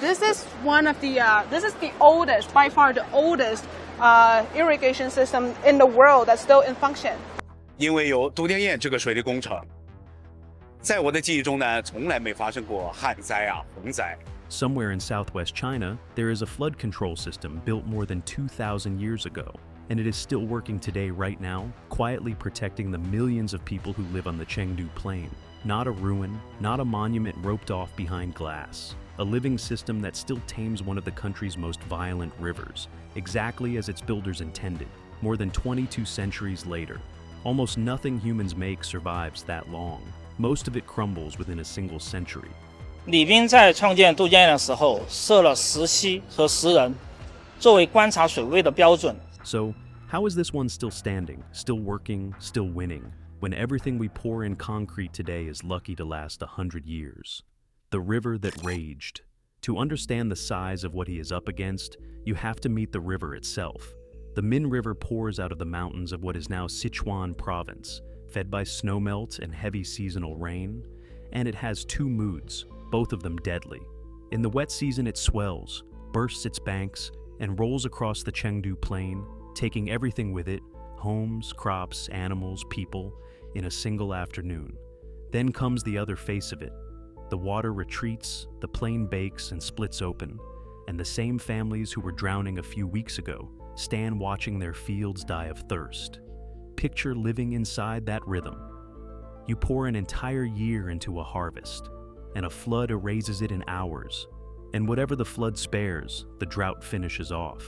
this is one of the this is the oldest, by far the oldest irrigation system in the world that's still in function. 因为有都江堰这个水利工程，在我的记忆中呢，从来没发生过旱灾啊、洪灾。Somewhere in southwest China, there is a flood control system built more than 2,000 years ago, and it is still working today right now, quietly protecting the millions of people who live on the Chengdu Plain. Not a ruin, not a monument roped off behind glass. A living system that still tames one of the country's most violent rivers, exactly as its builders intended, more than 22 centuries later. Almost nothing humans make survives that long. Most of it crumbles within a single century. 李斌在创建都江堰的时候设了10溪和10人，作为观察水位的标准。So, how is this one still standing, still working, still winning, when everything we pour in concrete today is lucky to last 100 years? The river that raged. To understand the size of what he is up against, you have to meet the river itself. The Min River pours out of the mountains of what is now Sichuan province, fed by snowmelt and heavy seasonal rain, and it has two moods, both of them deadly. In the wet season it swells, bursts its banks, and rolls across the Chengdu Plain, taking everything with it, homes, crops, animals, people, in a single afternoon. Then comes the other face of it. The water retreats, the plain bakes and splits open, and the same families who were drowning a few weeks ago stand watching their fields die of thirst. Picture living inside that rhythm. You pour an entire year into a harvest, and a flood erases it in hours. And whatever the flood spares, the drought finishes off.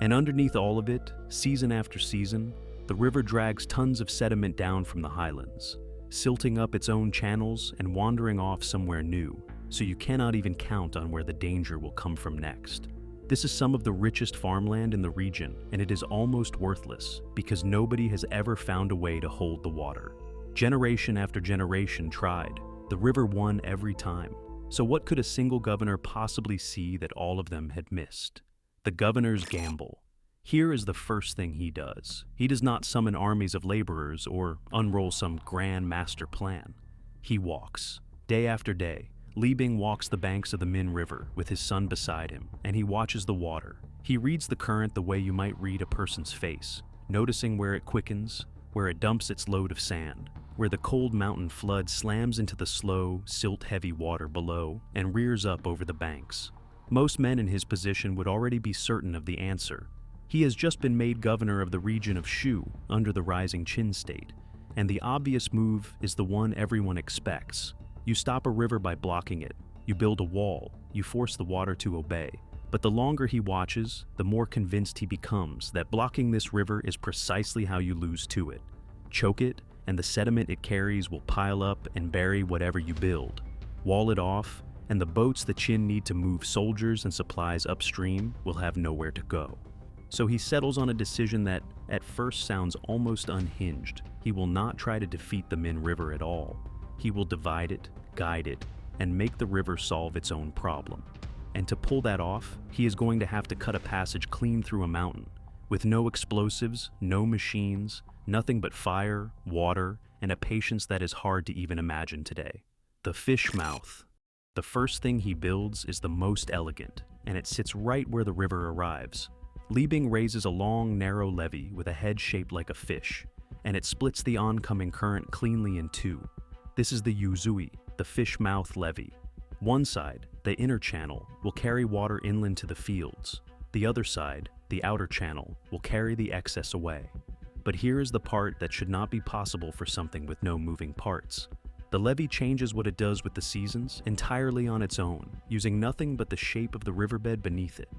And underneath all of it, season after season, the river drags tons of sediment down from the highlands, silting up its own channels and wandering off somewhere new, so you cannot even count on where the danger will come from next. This is some of the richest farmland in the region, and it is almost worthless because nobody has ever found a way to hold the water. Generation after generation tried. The river won every time. So what could a single governor possibly see that all of them had missed? The governor's gamble. Here is the first thing he does. He does not summon armies of laborers or unroll some grand master plan. He walks. Day after day, Li Bing walks the banks of the Min River with his son beside him, and he watches the water. He reads the current the way you might read a person's face, noticing where it quickens, where it dumps its load of sand, where the cold mountain flood slams into the slow, silt-heavy water below and rears up over the banks. Most men in his position would already be certain of the answer. He has just been made governor of the region of Shu under the rising Qin state, and the obvious move is the one everyone expects. You stop a river by blocking it, you build a wall, you force the water to obey. But the longer he watches, the more convinced he becomes that blocking this river is precisely how you lose to it. Choke it, and the sediment it carries will pile up and bury whatever you build. Wall it off, and the boats the Qin need to move soldiers and supplies upstream will have nowhere to go. So he settles on a decision that, at first, sounds almost unhinged. He will not try to defeat the Min River at all. He will divide it, guide it, and make the river solve its own problem. And to pull that off, he is going to have to cut a passage clean through a mountain, with no explosives, no machines, nothing but fire, water, and a patience that is hard to even imagine today. The fish mouth. The first thing he builds is the most elegant, and it sits right where the river arrives. Li Bing raises a long, narrow levee with a head shaped like a fish, and it splits the oncoming current cleanly in two. This is the Yuzui, the fish mouth levee. One side, the inner channel, will carry water inland to the fields. The other side, the outer channel, will carry the excess away. But here is the part that should not be possible for something with no moving parts. The levee changes what it does with the seasons entirely on its own, using nothing but the shape of the riverbed beneath it.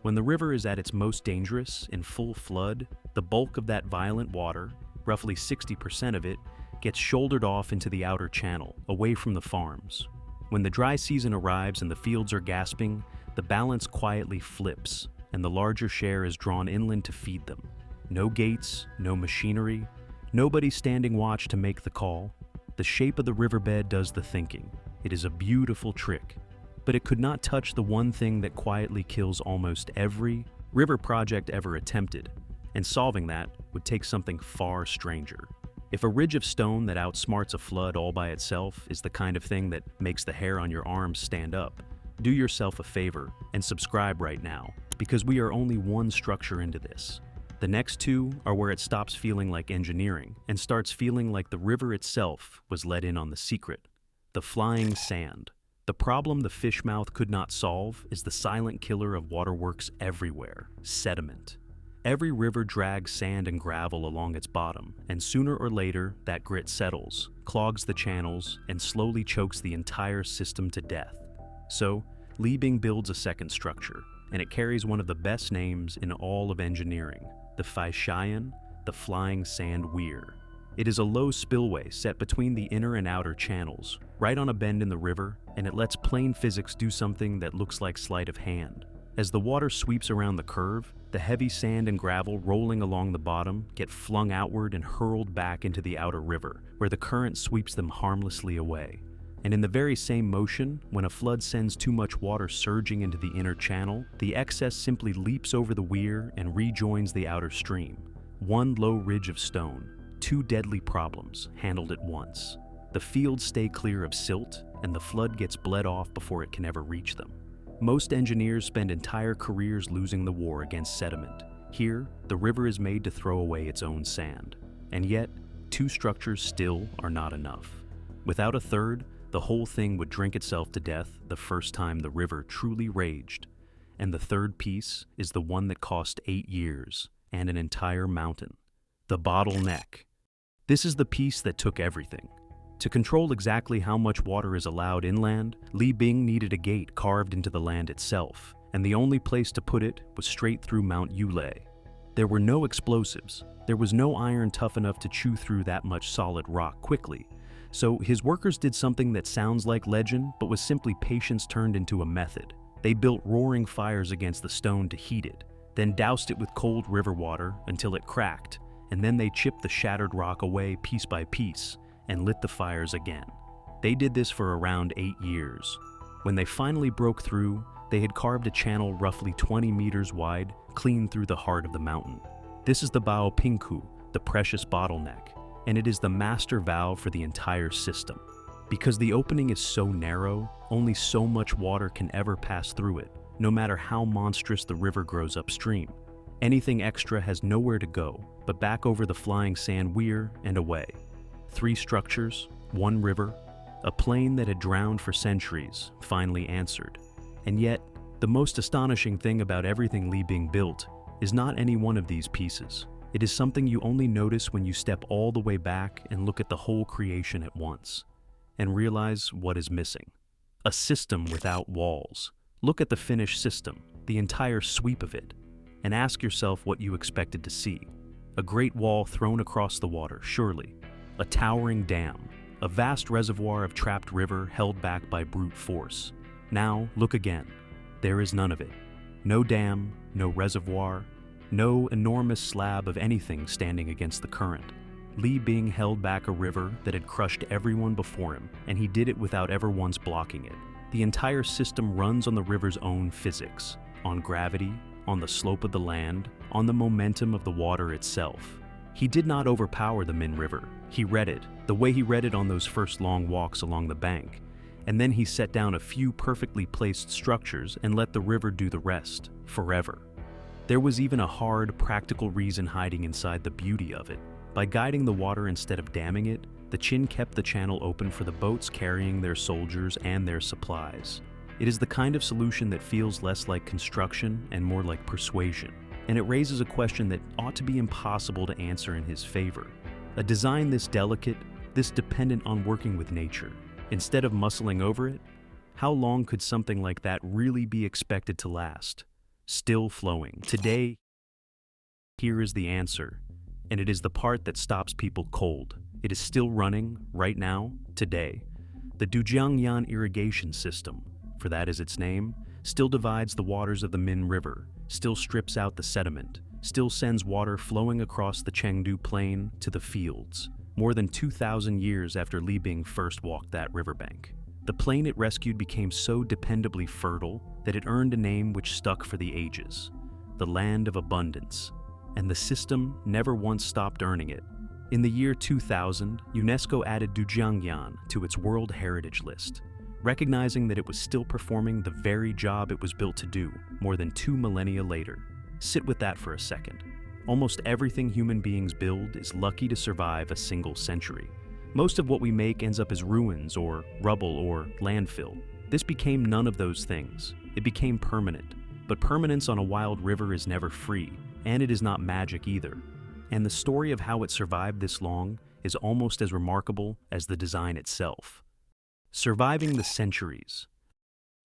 When the river is at its most dangerous, in full flood, the bulk of that violent water, roughly 60% of it, gets shouldered off into the outer channel, away from the farms. When the dry season arrives and the fields are gasping, the balance quietly flips, and the larger share is drawn inland to feed them. No gates, no machinery, nobody standing watch to make the call. The shape of the riverbed does the thinking. It is a beautiful trick, but it could not touch the one thing that quietly kills almost every river project ever attempted, and solving that would take something far stranger. If a ridge of stone that outsmarts a flood all by itself is the kind of thing that makes the hair on your arms stand up, Do yourself a favor and subscribe right now, because we are only one structure into this. The next two are where it stops feeling like engineering and starts feeling like the river itself was let in on the secret. The flying sand. The problem the fish mouth could not solve is the silent killer of waterworks everywhere: sediment. Every river drags sand and gravel along its bottom, and sooner or later that grit settles, clogs the channels, and slowly chokes the entire system to death. So, Liebing builds a second structure, and it carries one of the best names in all of engineering, the Faishian, the Flying Sand Weir. It is a low spillway set between the inner and outer channels, right on a bend in the river, and it lets plain physics do something that looks like sleight of hand. As the water sweeps around the curve, the heavy sand and gravel rolling along the bottom get flung outward and hurled back into the outer river, where the current sweeps them harmlessly away. And in the very same motion, when a flood sends too much water surging into the inner channel, the excess simply leaps over the weir and rejoins the outer stream. One low ridge of stone, two deadly problems handled at once. The fields stay clear of silt, and the flood gets bled off before it can ever reach them. Most engineers spend entire careers losing the war against sediment. Here, the river is made to throw away its own sand. And yet, two structures still are not enough. Without a third, the whole thing would drink itself to death the first time the river truly raged. And the third piece is the one that cost 8 years and an entire mountain. The bottleneck. This is the piece that took everything. To control exactly how much water is allowed inland, Liebing needed a gate carved into the land itself, and the only place to put it was straight through Mount Yulei. There were no explosives. There was no iron tough enough to chew through that much solid rock quickly. So his workers did something that sounds like legend, but was simply patience turned into a method. They built roaring fires against the stone to heat it, then doused it with cold river water until it cracked, and then they chipped the shattered rock away piece by piece and lit the fires again. They did this for around 8 years. When they finally broke through, they had carved a channel roughly 20 meters wide, clean through the heart of the mountain. This is the Bao Pingku, the precious bottleneck, and it is the master valve for the entire system. Because the opening is so narrow, only so much water can ever pass through it, no matter how monstrous the river grows upstream. Anything extra has nowhere to go, but back over the flying sand weir and away. 3 structures, 1 river, a plain that had drowned for centuries, finally answered. And yet, the most astonishing thing about everything Liebing built is not any one of these pieces. It is something you only notice when you step all the way back and look at the whole creation at once, and realize what is missing. A system without walls. Look at the finished system, the entire sweep of it, and ask yourself what you expected to see. A great wall thrown across the water, surely. A towering dam, a vast reservoir of trapped river held back by brute force. Now, look again. There is none of it. No dam, no reservoir, no enormous slab of anything standing against the current. Liebing held back a river that had crushed everyone before him, and he did it without ever once blocking it. The entire system runs on the river's own physics, on gravity, on the slope of the land, on the momentum of the water itself. He did not overpower the Min River. He read it, the way he read it on those first long walks along the bank. And then he set down a few perfectly placed structures and let the river do the rest, forever. There was even a hard, practical reason hiding inside the beauty of it. By guiding the water instead of damming it, the Qin kept the channel open for the boats carrying their soldiers and their supplies. It is the kind of solution that feels less like construction and more like persuasion. And it raises a question that ought to be impossible to answer in his favor. A design this delicate, this dependent on working with nature, instead of muscling over it, how long could something like that really be expected to last? Still flowing. Today, here is the answer, and it is the part that stops people cold. It is still running, right now, today. The Dujiangyan irrigation system, for that is its name, still divides the waters of the Min River, still strips out the sediment, still sends water flowing across the Chengdu Plain to the fields, more than 2,000 years after Liebing first walked that riverbank. The plain it rescued became so dependably fertile that it earned a name which stuck for the ages, the land of abundance, and the system never once stopped earning it. In the year 2000, UNESCO added Dujiangyan to its World Heritage List, recognizing that it was still performing the very job it was built to do more than 2 millennia later. Sit with that for a second. Almost everything human beings build is lucky to survive a single century. Most of what we make ends up as ruins or rubble or landfill. This became none of those things. It became permanent. But permanence on a wild river is never free, and it is not magic either. And the story of how it survived this long is almost as remarkable as the design itself. Surviving the centuries.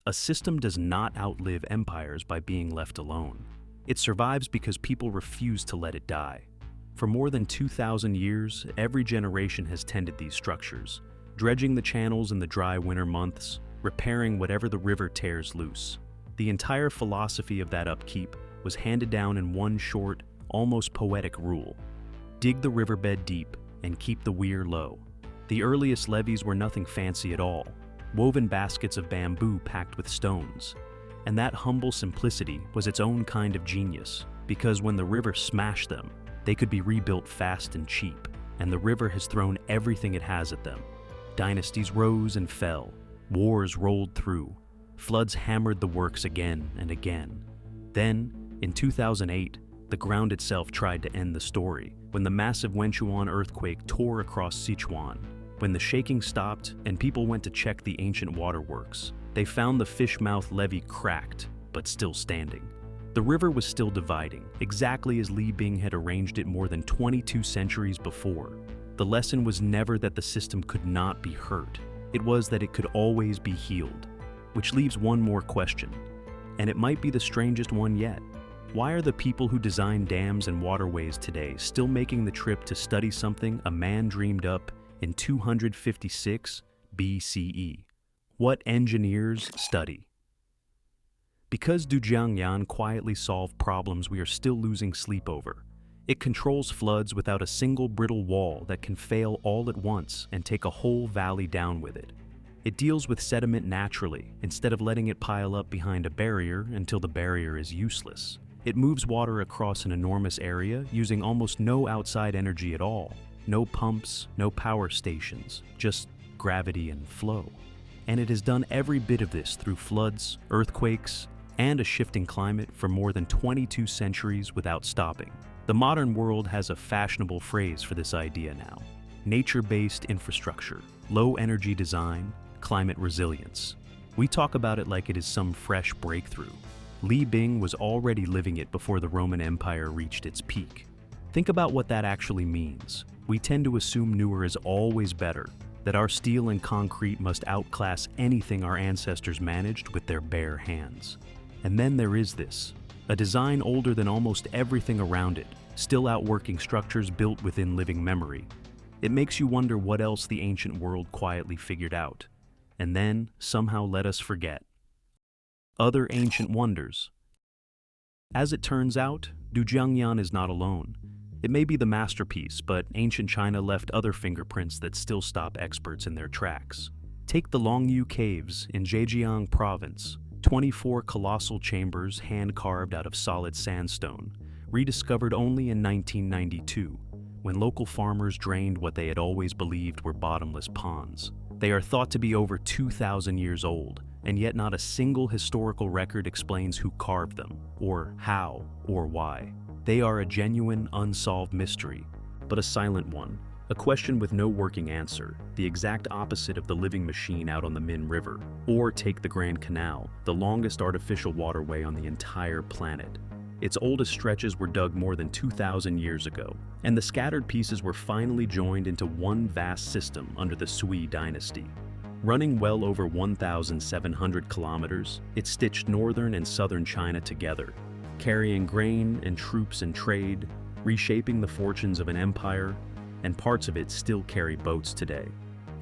A system does not outlive empires by being left alone. It survives because people refuse to let it die. For more than 2,000 years, every generation has tended these structures, dredging the channels in the dry winter months, repairing whatever the river tears loose. The entire philosophy of that upkeep was handed down in one short, almost poetic rule: dig the riverbed deep and keep the weir low. The earliest levees were nothing fancy at all, woven baskets of bamboo packed with stones. And that humble simplicity was its own kind of genius, because when the river smashed them, they could be rebuilt fast and cheap, and the river has thrown everything it has at them. Dynasties rose and fell, wars rolled through, floods hammered the works again and again. Then, in 2008, the ground itself tried to end the story, when the massive Wenchuan earthquake tore across Sichuan. When the shaking stopped and people went to check the ancient waterworks, they found the fish-mouth levee cracked, but still standing. The river was still dividing, exactly as Li Bing had arranged it more than 22 centuries before. The lesson was never that the system could not be hurt. It was that it could always be healed. Which leaves one more question, and it might be the strangest one yet. Why are the people who design dams and waterways today still making the trip to study something a man dreamed up in 256 BCE? What engineers study? Because Dujiangyan quietly solved problems we are still losing sleep over. It controls floods without a single brittle wall that can fail all at once and take a whole valley down with it. It deals with sediment naturally, instead of letting it pile up behind a barrier until the barrier is useless. It moves water across an enormous area using almost no outside energy at all. No pumps, no power stations, just gravity and flow. And it has done every bit of this through floods, earthquakes, and a shifting climate for more than 22 centuries without stopping. The modern world has a fashionable phrase for this idea now: nature-based infrastructure, low-energy design, climate resilience. We talk about it like it is some fresh breakthrough. Li Bing was already living it before the Roman Empire reached its peak. Think about what that actually means. We tend to assume newer is always better, that our steel and concrete must outclass anything our ancestors managed with their bare hands. And then there is this, a design older than almost everything around it, still outworking structures built within living memory. It makes you wonder what else the ancient world quietly figured out, and then somehow let us forget. Other ancient wonders. As it turns out, Dujiangyan is not alone. It may be the masterpiece, but ancient China left other fingerprints that still stop experts in their tracks. Take the Longyu Caves in Zhejiang Province, 24 colossal chambers hand-carved out of solid sandstone, rediscovered only in 1992, when local farmers drained what they had always believed were bottomless ponds. They are thought to be over 2,000 years old, and yet not a single historical record explains who carved them, or how, or why. They are a genuine, unsolved mystery, but a silent one, a question with no working answer, the exact opposite of the living machine out on the Min River. Or take the Grand Canal, the longest artificial waterway on the entire planet. Its oldest stretches were dug more than 2,000 years ago, and the scattered pieces were finally joined into one vast system under the Sui dynasty. Running well over 1,700 kilometers, it stitched northern and southern China together, carrying grain and troops and trade, reshaping the fortunes of an empire, and parts of it still carry boats today.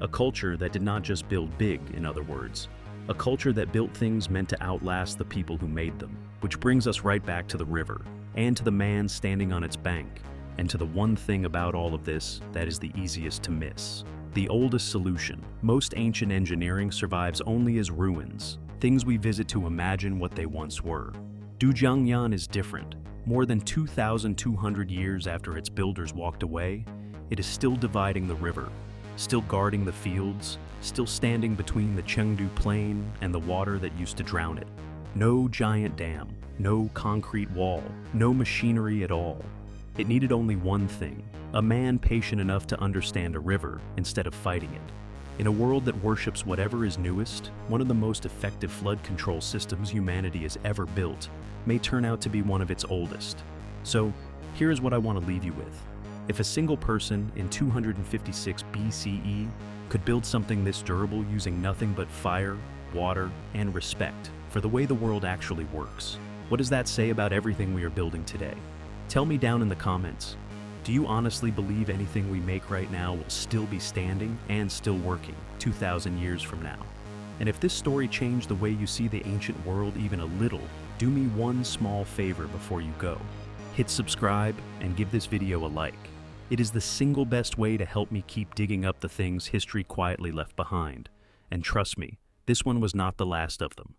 A culture that did not just build big, in other words. A culture that built things meant to outlast the people who made them. Which brings us right back to the river, and to the man standing on its bank, and to the one thing about all of this that is the easiest to miss. The oldest solution. Most ancient engineering survives only as ruins, things we visit to imagine what they once were. Dujiangyan is different. More than 2,200 years after its builders walked away, it is still dividing the river. still guarding the fields, still standing between the Chengdu Plain and the water that used to drown it. No giant dam, no concrete wall, no machinery at all. It needed only one thing, a man patient enough to understand a river instead of fighting it. In a world that worships whatever is newest, one of the most effective flood control systems humanity has ever built may turn out to be one of its oldest. So, here is what I want to leave you with. If a single person in 256 BCE could build something this durable using nothing but fire, water, and respect for the way the world actually works, what does that say about everything we are building today? Tell me down in the comments. Do you honestly believe anything we make right now will still be standing and still working 2,000 years from now? And if this story changed the way you see the ancient world even a little, do me one small favor before you go. Hit subscribe and give this video a like. It is the single best way to help me keep digging up the things history quietly left behind. And trust me, this one was not the last of them.